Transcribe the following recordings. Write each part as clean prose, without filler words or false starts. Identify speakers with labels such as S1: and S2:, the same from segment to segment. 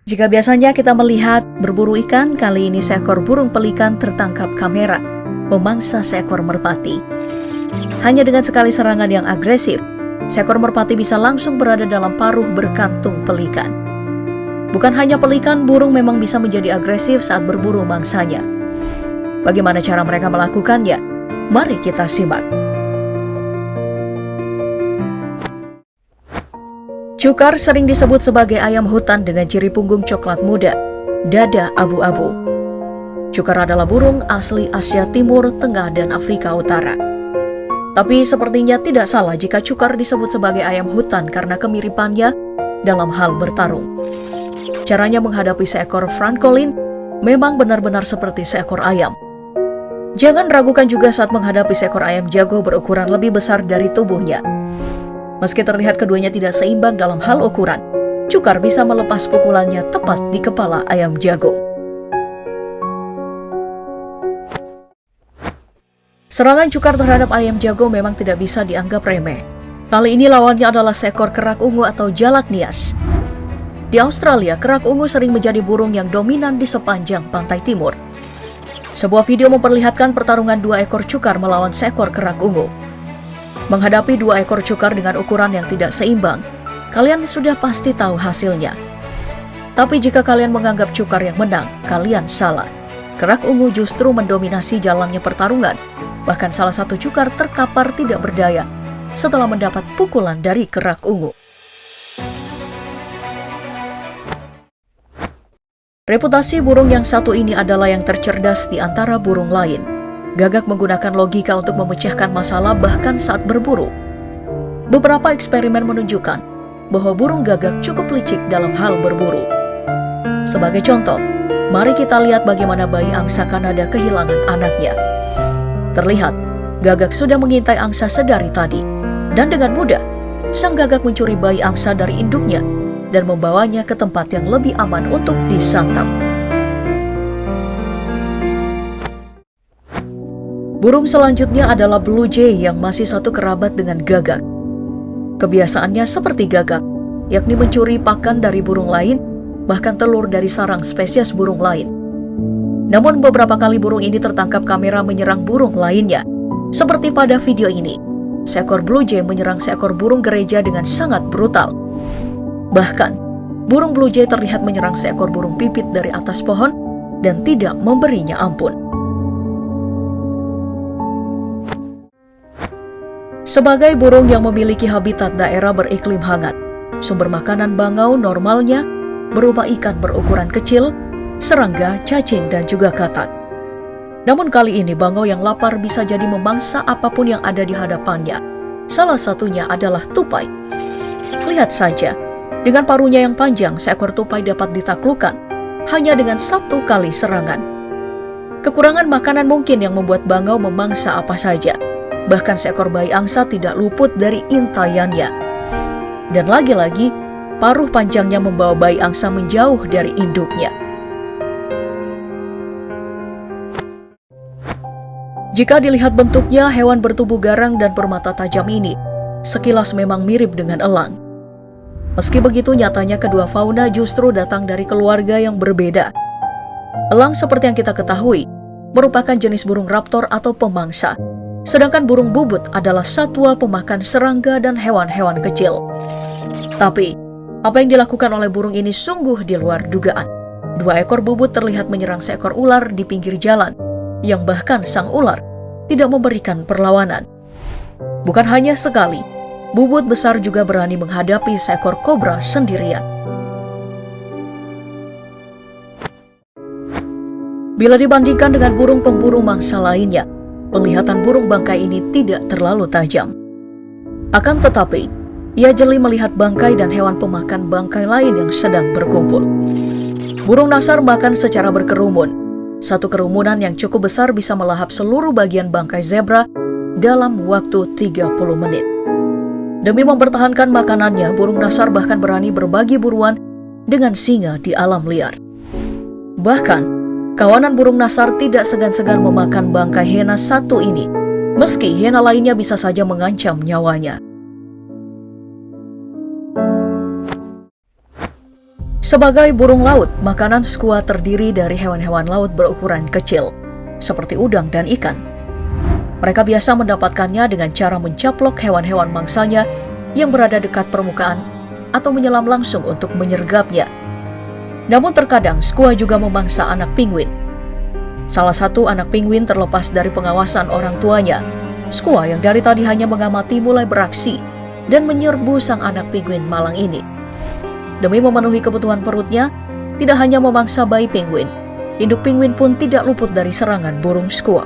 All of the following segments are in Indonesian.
S1: Jika biasanya kita melihat berburu ikan, kali ini seekor burung pelikan tertangkap kamera memangsa seekor merpati. Hanya dengan sekali serangan yang agresif, seekor merpati bisa langsung berada dalam paruh berkantung pelikan. Bukan hanya pelikan, burung memang bisa menjadi agresif saat berburu mangsanya. Bagaimana cara mereka melakukannya? Mari kita simak. Cukar sering disebut sebagai ayam hutan dengan ciri punggung coklat muda, dada abu-abu. Cukar adalah burung asli Asia Timur, Tengah, dan Afrika Utara. Tapi sepertinya tidak salah jika cukar disebut sebagai ayam hutan karena kemiripannya dalam hal bertarung. Caranya menghadapi seekor francolin memang benar-benar seperti seekor ayam. Jangan ragukan juga saat menghadapi seekor ayam jago berukuran lebih besar dari tubuhnya. Meski terlihat keduanya tidak seimbang dalam hal ukuran, cukar bisa melepas pukulannya tepat di kepala ayam jago. Serangan cukar terhadap ayam jago memang tidak bisa dianggap remeh. Kali ini lawannya adalah seekor kerak ungu atau jalak nias. Di Australia, kerak ungu sering menjadi burung yang dominan di sepanjang pantai timur. Sebuah video memperlihatkan pertarungan dua ekor cukar melawan seekor kerak ungu. Menghadapi dua ekor cukar dengan ukuran yang tidak seimbang, kalian sudah pasti tahu hasilnya. Tapi jika kalian menganggap cukar yang menang, kalian salah. Kerak ungu justru mendominasi jalannya pertarungan. Bahkan salah satu cukar terkapar tidak berdaya setelah mendapat pukulan dari kerak ungu. Reputasi burung yang satu ini adalah yang tercerdas di antara burung lain. Gagak menggunakan logika untuk memecahkan masalah bahkan saat berburu. Beberapa eksperimen menunjukkan bahwa burung gagak cukup licik dalam hal berburu. Sebagai contoh, mari kita lihat bagaimana bayi angsa Kanada kehilangan anaknya. Terlihat, gagak sudah mengintai angsa sedari tadi, dan dengan mudah, sang gagak mencuri bayi angsa dari induknya dan membawanya ke tempat yang lebih aman untuk disantap. Burung selanjutnya adalah blue jay yang masih satu kerabat dengan gagak. Kebiasaannya seperti gagak, yakni mencuri pakan dari burung lain, bahkan telur dari sarang spesies burung lain. Namun beberapa kali burung ini tertangkap kamera menyerang burung lainnya. Seperti pada video ini, seekor blue jay menyerang seekor burung gereja dengan sangat brutal. Bahkan, burung blue jay terlihat menyerang seekor burung pipit dari atas pohon dan tidak memberinya ampun. Sebagai burung yang memiliki habitat daerah beriklim hangat, sumber makanan bangau normalnya berupa ikan berukuran kecil, serangga, cacing, dan juga katak. Namun kali ini bangau yang lapar bisa jadi memangsa apapun yang ada di hadapannya. Salah satunya adalah tupai. Lihat saja, dengan paruhnya yang panjang, seekor tupai dapat ditaklukkan hanya dengan satu kali serangan. Kekurangan makanan mungkin yang membuat bangau memangsa apa saja. Bahkan seekor bayi angsa tidak luput dari intaiannya. Dan lagi-lagi, paruh panjangnya membawa bayi angsa menjauh dari induknya. Jika dilihat bentuknya, hewan bertubuh garang dan bermata tajam ini sekilas memang mirip dengan elang. Meski begitu, nyatanya kedua fauna justru datang dari keluarga yang berbeda. Elang seperti yang kita ketahui, merupakan jenis burung raptor atau pemangsa. Sedangkan burung bubut adalah satwa pemakan serangga dan hewan-hewan kecil. Tapi, apa yang dilakukan oleh burung ini sungguh di luar dugaan. Dua ekor bubut terlihat menyerang seekor ular di pinggir jalan, yang bahkan sang ular tidak memberikan perlawanan. Bukan hanya sekali, bubut besar juga berani menghadapi seekor kobra sendirian. Bila dibandingkan dengan burung pemburu mangsa lainnya, penglihatan burung bangkai ini tidak terlalu tajam. Akan tetapi, ia jeli melihat bangkai dan hewan pemakan bangkai lain yang sedang berkumpul. Burung nasar makan secara berkerumun. Satu kerumunan yang cukup besar bisa melahap seluruh bagian bangkai zebra dalam waktu 30 menit. Demi mempertahankan makanannya, burung nasar bahkan berani berbagi buruan dengan singa di alam liar. Bahkan, kawanan burung nasar tidak segan-segan memakan bangkai hiena satu ini, meski hiena lainnya bisa saja mengancam nyawanya. Sebagai burung laut, makanan skua terdiri dari hewan-hewan laut berukuran kecil, seperti udang dan ikan. Mereka biasa mendapatkannya dengan cara mencaplok hewan-hewan mangsanya yang berada dekat permukaan atau menyelam langsung untuk menyergapnya. Namun terkadang skua juga memangsa anak penguin. Salah satu anak penguin terlepas dari pengawasan orang tuanya. Skua yang dari tadi hanya mengamati mulai beraksi dan menyerbu sang anak penguin malang ini. Demi memenuhi kebutuhan perutnya, tidak hanya memangsa bayi penguin, induk penguin pun tidak luput dari serangan burung skua.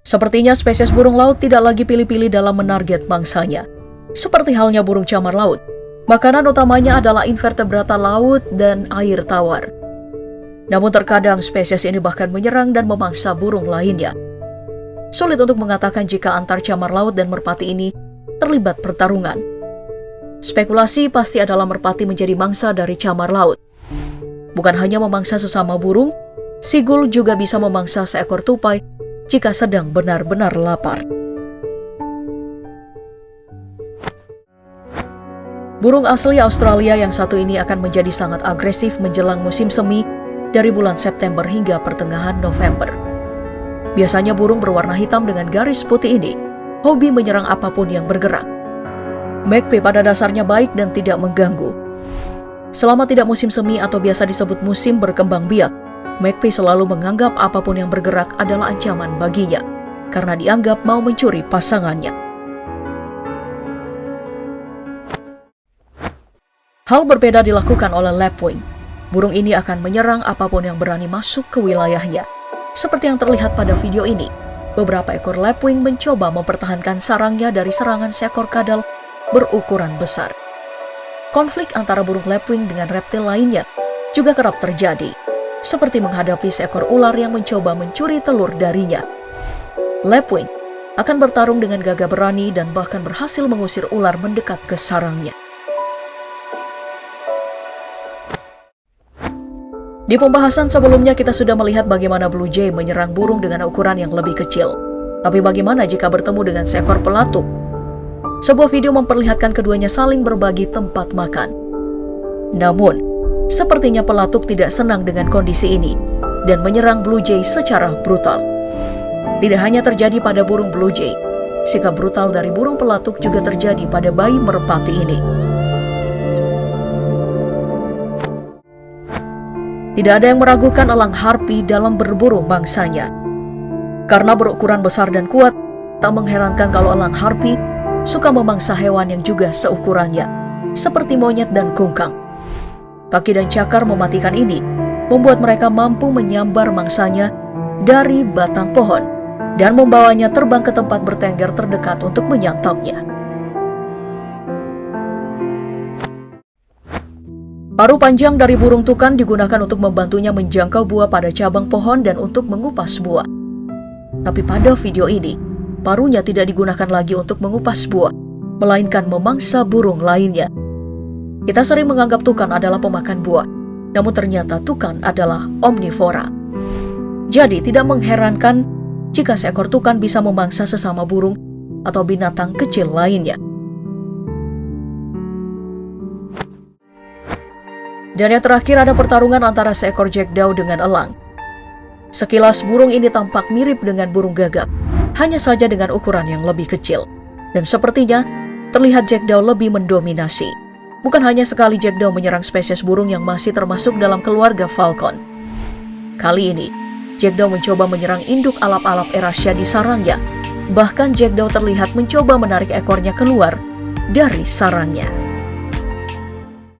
S1: Sepertinya spesies burung laut tidak lagi pilih-pilih dalam menarget mangsanya. Seperti halnya burung camar laut, makanan utamanya adalah invertebrata laut dan air tawar. Namun terkadang spesies ini bahkan menyerang dan memangsa burung lainnya. Sulit untuk mengatakan jika antar camar laut dan merpati ini terlibat pertarungan. Spekulasi pasti adalah merpati menjadi mangsa dari camar laut. Bukan hanya memangsa sesama burung, sigul juga bisa memangsa seekor tupai jika sedang benar-benar lapar. Burung asli Australia yang satu ini akan menjadi sangat agresif menjelang musim semi dari bulan September hingga pertengahan November. Biasanya burung berwarna hitam dengan garis putih ini hobi menyerang apapun yang bergerak. Magpie pada dasarnya baik dan tidak mengganggu. Selama tidak musim semi atau biasa disebut musim berkembang biak, Magpie selalu menganggap apapun yang bergerak adalah ancaman baginya, karena dianggap mau mencuri pasangannya. Hal berbeda dilakukan oleh lapwing. Burung ini akan menyerang apapun yang berani masuk ke wilayahnya. Seperti yang terlihat pada video ini, beberapa ekor lapwing mencoba mempertahankan sarangnya dari serangan seekor kadal berukuran besar. Konflik antara burung lapwing dengan reptil lainnya juga kerap terjadi, seperti menghadapi seekor ular yang mencoba mencuri telur darinya. Lapwing akan bertarung dengan gagah berani dan bahkan berhasil mengusir ular mendekat ke sarangnya. Di pembahasan sebelumnya kita sudah melihat bagaimana blue jay menyerang burung dengan ukuran yang lebih kecil. Tapi bagaimana jika bertemu dengan seekor pelatuk? Sebuah video memperlihatkan keduanya saling berbagi tempat makan. Namun, sepertinya pelatuk tidak senang dengan kondisi ini dan menyerang blue jay secara brutal. Tidak hanya terjadi pada burung blue jay, sikap brutal dari burung pelatuk juga terjadi pada bayi merpati ini. Tidak ada yang meragukan elang harpi dalam berburu mangsanya. Karena berukuran besar dan kuat, tak mengherankan kalau elang harpi suka memangsa hewan yang juga seukurannya, seperti monyet dan kungkang. Kaki dan cakar mematikan ini membuat mereka mampu menyambar mangsanya dari batang pohon dan membawanya terbang ke tempat bertengger terdekat untuk menyantapnya. Paruh panjang dari burung tukan digunakan untuk membantunya menjangkau buah pada cabang pohon dan untuk mengupas buah. Tapi pada video ini, paruhnya tidak digunakan lagi untuk mengupas buah, melainkan memangsa burung lainnya. Kita sering menganggap tukan adalah pemakan buah, namun ternyata tukan adalah omnivora. Jadi tidak mengherankan jika seekor tukan bisa memangsa sesama burung atau binatang kecil lainnya. Dan yang terakhir ada pertarungan antara seekor jackdaw dengan elang. Sekilas burung ini tampak mirip dengan burung gagak, hanya saja dengan ukuran yang lebih kecil. Dan sepertinya terlihat jackdaw lebih mendominasi. Bukan hanya sekali jackdaw menyerang spesies burung yang masih termasuk dalam keluarga falcon. Kali ini, jackdaw mencoba menyerang induk alap-alap Erasia di sarangnya. Bahkan jackdaw terlihat mencoba menarik ekornya keluar dari sarangnya.